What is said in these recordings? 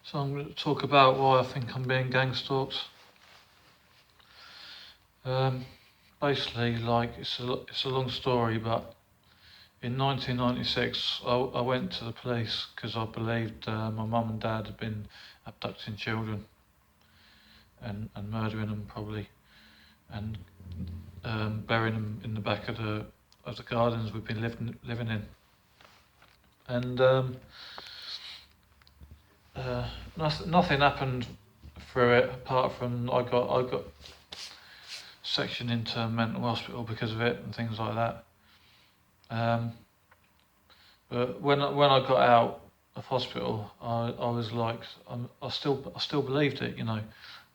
So I'm going to talk about why I think I'm being gang stalked. Basically, like it's a long story, but in 1996, I went to the police because I believed my mum and dad had been abducting children and murdering them probably, and burying them in the back of the gardens we've been living in. And nothing happened through it apart from I got sectioned into mental hospital because of it and things like that. But when I got out of hospital, I was like, I still believed it, you know.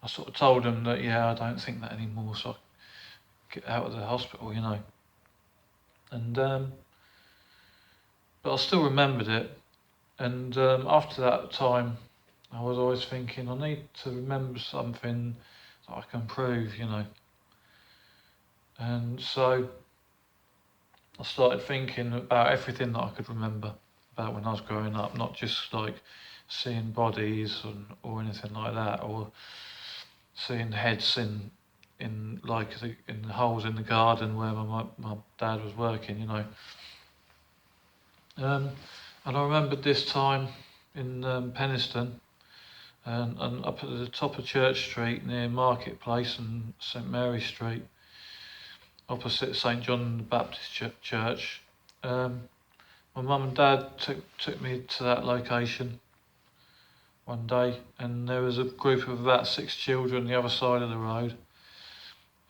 I sort of told them that I don't think that anymore, so I get out of the hospital, you know. And but I still remembered it. And after that time, I was always thinking, I need to remember something that I can prove, you know. And so I started thinking about everything that I could remember about when I was growing up, not just like seeing bodies or anything like that, or seeing heads in the holes in the garden where my dad was working, you know. And I remembered this time in Penistone, and up at the top of Church Street near Marketplace and St Mary Street, opposite St John the Baptist Church. My mum and dad took me to that location one day, and there was a group of about 6 children the other side of the road,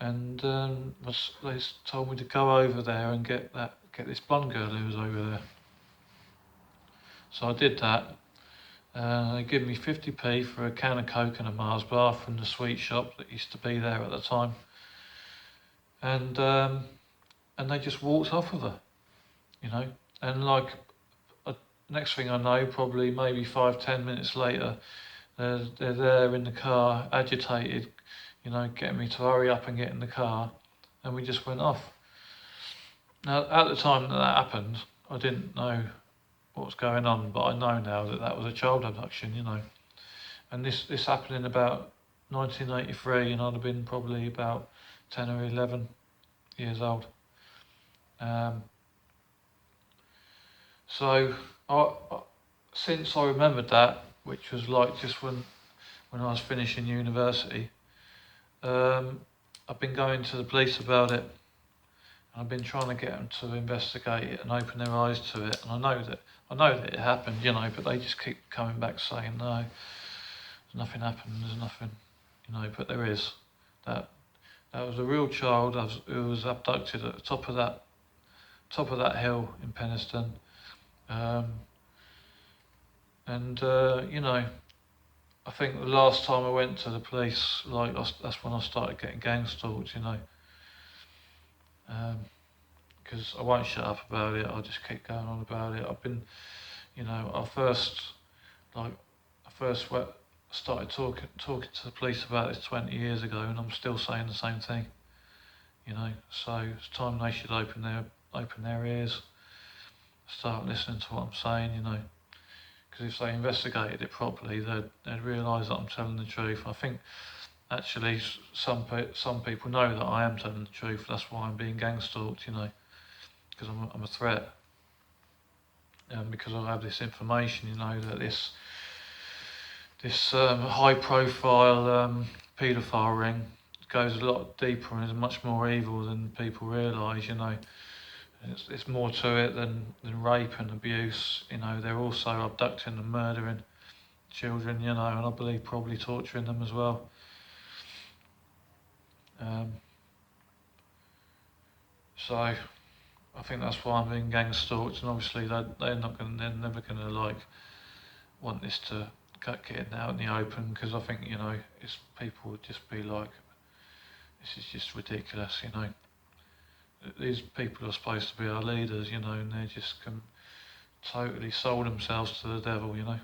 and they told me to go over there and get this blonde girl who was over there. So I did that. They gave me 50p for a can of Coke and a Mars bar from the sweet shop that used to be there at the time, and they just walked off with her, you know. And like, next thing I know, probably maybe 5-10 minutes later, they're there in the car, agitated, you know, getting me to hurry up and get in the car, and we just went off. Now, at the time that happened, I didn't know what was going on, but I know now that was a child abduction, you know. And this happened in about 1983, and I'd have been probably about 10 or 11 years old. So since I remembered that, which was like just when I was finishing university, I've been going to the police about it. I've been trying to get them to investigate it and open their eyes to it. And I know that it happened, you know, but they just keep coming back saying, no, there's nothing happened, there's nothing, you know. But there is. That was a real child who was abducted at the top of that hill in Penistone. You know, I think the last time I went to the police, like that's when I started getting gang stalked, you know. Because I won't shut up about it. I'll just keep going on about it. I've been, you know, I first started talking to the police about this 20 years ago, and I'm still saying the same thing. You know, so it's time they should open their ears, start listening to what I'm saying. You know. Because if they investigated it properly, they'd realise that I'm telling the truth. I think actually some people know that I am telling the truth. That's why I'm being gang stalked, you know, because I'm a threat. Because I have this information, you know, that this high profile paedophile ring goes a lot deeper and is much more evil than people realise, you know. It's more to it than rape and abuse, you know. They're also abducting and murdering children, you know, and I believe probably torturing them as well. So I think that's why I'm being gang stalked, and obviously they're never gonna like want this to get out in the open, because I think, you know, people would just be like, this is just ridiculous, you know. These people are supposed to be our leaders, you know, and they just can totally sold themselves to the devil, you know.